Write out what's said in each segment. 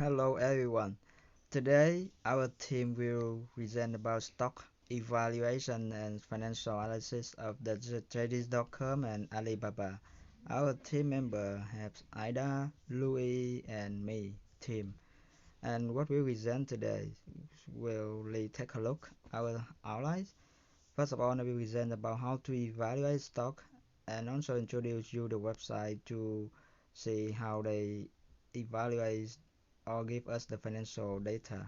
Hello everyone. Today our team will present about stock evaluation and financial analysis of the traders.com and Alibaba. Our team member have Ida, Louis and me, Tim. And what we present today will take a look our outlines. First of all, we present about how to evaluate stock and also introduce you the website to see how they evaluate or give us the financial data.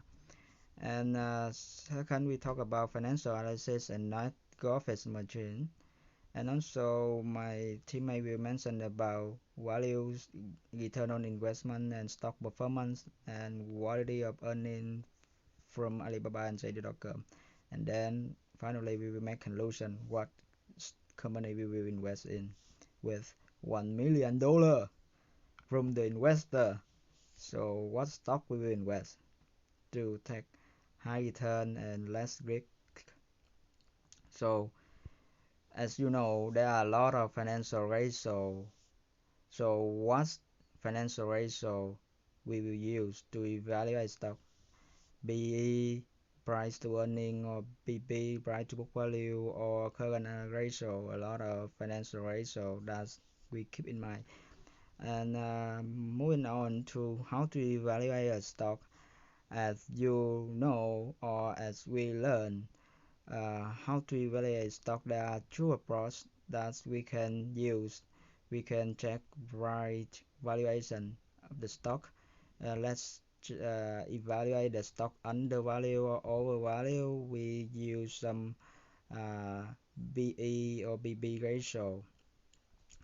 And second, we talk about financial analysis and net profit margin. And also, my teammate will mention about values, return on investment, and stock performance, and quality of earning from Alibaba and JD.com. And then finally, we will make conclusion what company we will invest in with $1 million from the investor. So, what stock we will invest to take high return and less risk. So as you know, there are a lot of financial ratio. So what financial ratio we will use to evaluate stock? PE, price to earning, or PP, price to book value, or current ratio. A lot of financial ratio that we keep in mind. And moving on to how to evaluate a stock, as you know or as we learn how to evaluate stock, there are two approaches that we can use. We can check right valuation of the stock. Let's evaluate the stock undervalue or overvalue. We use some BE or BB ratio.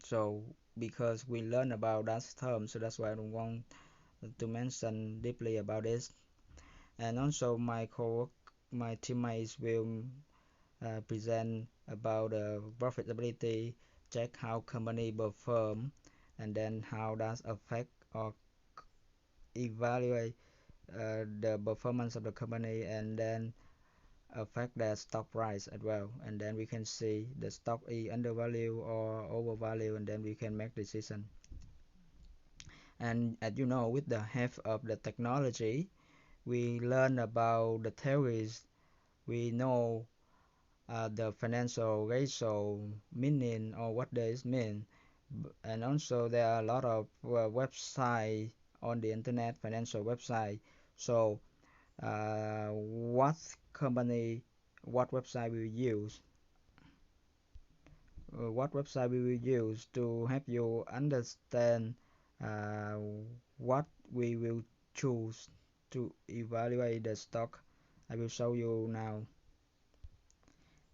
So because we learn about that term, so that's why I don't want to mention deeply about this. And also my teammates will present about profitability, check how company perform, and then how that affect or evaluate the performance of the company, and then affect their stock price as well. And then we can see the stock is undervalue or overvalue, and then we can make decision. And as you know, with the help of the technology, we learn about the theories. We know the financial ratio meaning or what does mean. And also there are a lot of websites on the internet, financial website. So what company, what website we use, what website we will use to help you understand uh, what we will choose to evaluate the stock. I will show you now.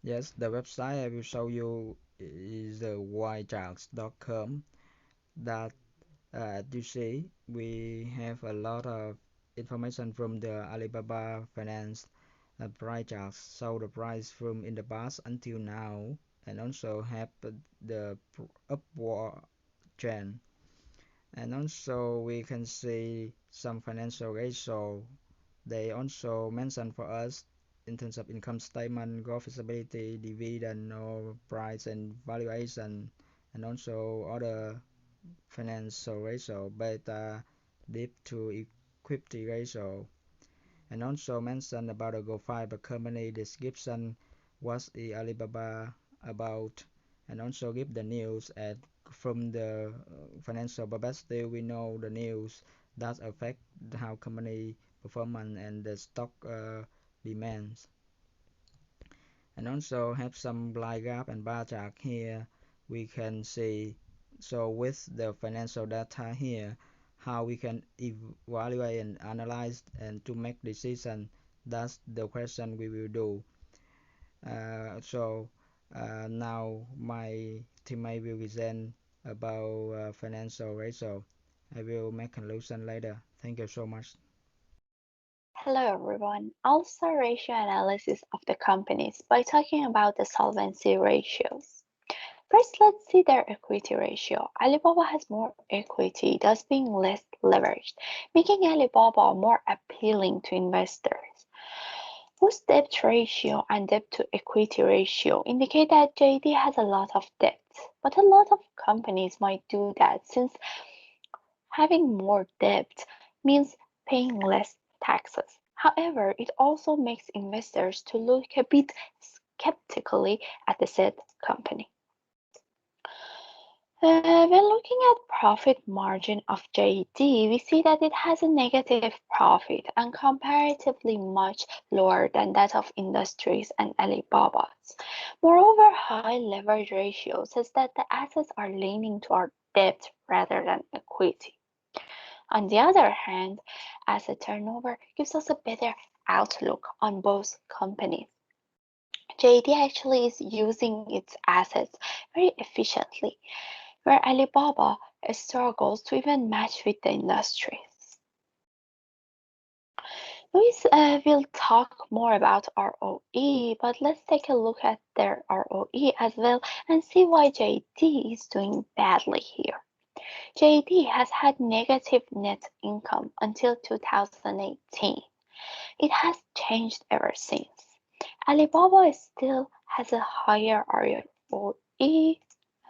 Yes, the website I will show you is the ycharts.com. That you see, we have a lot of information from the Alibaba Finance price charts, so the price from in the past until now, and also have the upward trend. And also we can see some financial ratio. They also mention for us in terms of income statement, growth visibility, dividend or price and valuation, and also other financial ratio, beta, debt to equity ratio, and also mention about the profile of company description, what is Alibaba about, and also give the news at from the financial, but still we know the news that affect how company performance and the stock demands. And also have some line graph and bar chart here. We can see, so with the financial data here, how we can evaluate and analyze and to make decision. That's the question we will do. Now my teammate will present about financial ratio. I will make conclusion later. Thank you so much. Hello everyone. I'll start ratio analysis of the companies by talking about the solvency ratios. First, let's see their equity ratio. Alibaba has more equity, thus being less leveraged, making Alibaba more appealing to investors. Whose debt ratio and debt to equity ratio indicate that JD has a lot of debt, but a lot of companies might do that since having more debt means paying less taxes. However, it also makes investors to look a bit skeptically at the said company. When looking at profit margin of JD, we see that it has a negative profit and comparatively much lower than that of industries and Alibaba's. Moreover, high leverage ratio says that the assets are leaning toward debt rather than equity. On the other hand, asset turnover gives us a better outlook on both companies. JD actually is using its assets very efficiently, where Alibaba struggles to even match with the industries. Luis will talk more about ROE, but let's take a look at their ROE as well and see why JD is doing badly here. JD has had negative net income until 2018. It has changed ever since. Alibaba still has a higher ROE,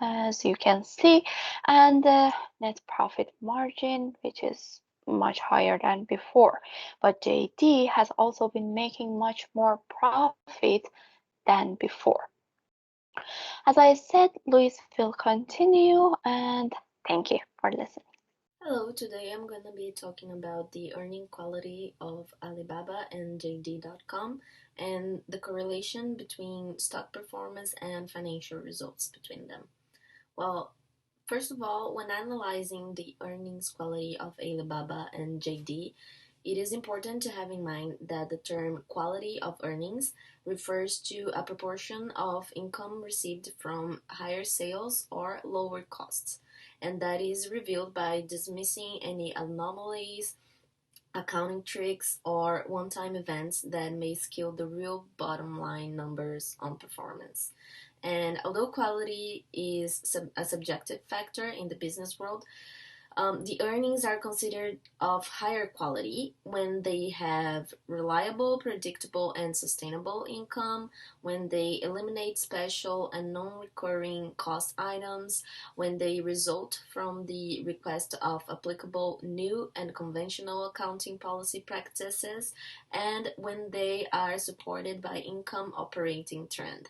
as you can see, and the net profit margin, which is much higher than before. But JD has also been making much more profit than before. As I said, Luis will continue, and thank you for listening. Hello, today I'm going to be talking about the earning quality of Alibaba and JD.com and the correlation between stock performance and financial results between them. Well, first of all, when analyzing the earnings quality of Alibaba and JD, it is important to have in mind that the term quality of earnings refers to a proportion of income received from higher sales or lower costs, and that is revealed by dismissing any anomalies, accounting tricks, or one time events that may skew the real bottom line numbers on performance. And although quality is a subjective factor in the business world, the earnings are considered of higher quality when they have reliable, predictable, and sustainable income, when they eliminate special and non-recurring cost items, when they result from the request of applicable new and conventional accounting policy practices, and when they are supported by income operating trend.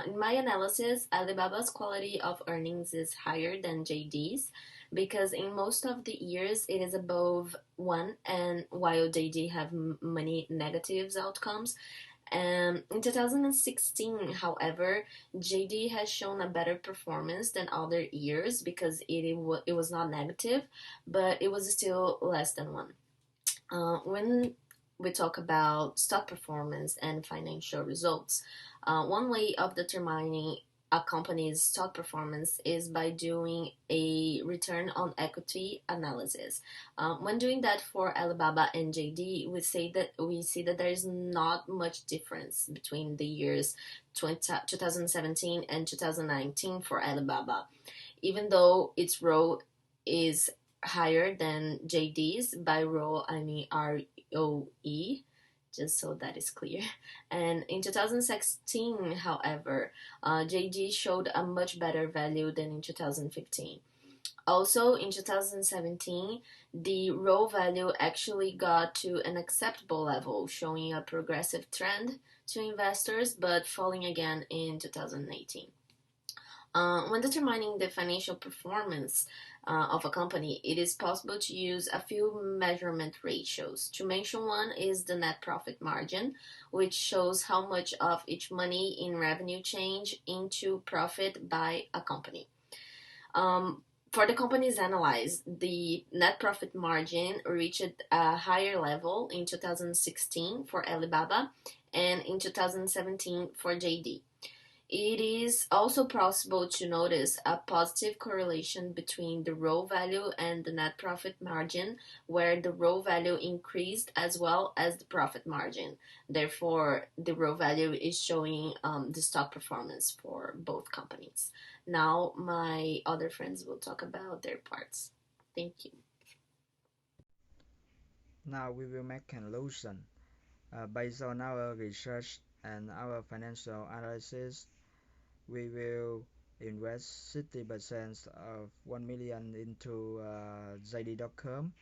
In my analysis, Alibaba's quality of earnings is higher than JD's because in most of the years it is above 1, and while JD have many negatives outcomes. In 2016, however, JD has shown a better performance than other years because it was not negative, but it was still less than 1. When we talk about stock performance and financial results, one way of determining a company's stock performance is by doing a return on equity analysis. When doing that for Alibaba and JD, we see that there is not much difference between the years 2017 and 2019 for Alibaba, even though its ROE is higher than JD's. By ROE, I mean ROE, just so that is clear. And in 2016, however, JD showed a much better value than in 2015. Also, in 2017, the ROE value actually got to an acceptable level, showing a progressive trend to investors, but falling again in 2018. When determining the financial performance of a company, it is possible to use a few measurement ratios. To mention one is the net profit margin, which shows how much of each money in revenue change into profit by a company. For the companies analyzed, the net profit margin reached a higher level in 2016 for Alibaba and in 2017 for JD. It is also possible to notice a positive correlation between the ROE value and the net profit margin, where the ROE value increased as well as the profit margin. Therefore, the ROE value is showing the stock performance for both companies. Now, my other friends will talk about their parts. Thank you. Now we will make conclusion. Based on our research and our financial analysis, we will invest 60% of 1 million into JD.com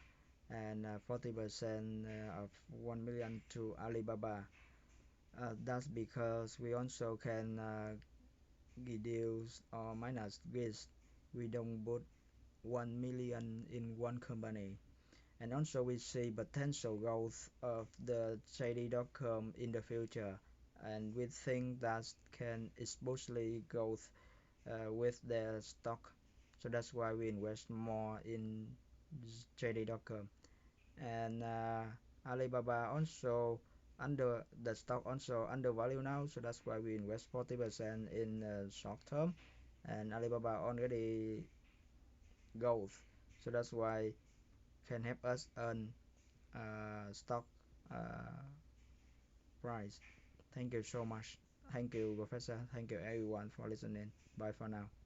and 40% of 1 million to Alibaba. That's because we also can reduce or minus risk. We don't put 1 million in one company. And also we see potential growth of the JD.com in the future, and we think that can especially growth with their stock. So that's why we invest more in JD.com. And Alibaba also under the stock also undervalued now, so that's why we invest 40% in short term, and Alibaba already growth, so that's why can help us earn stock uh, price. Thank you so much. Thank you, Professor. Thank you, everyone, for listening. Bye for now.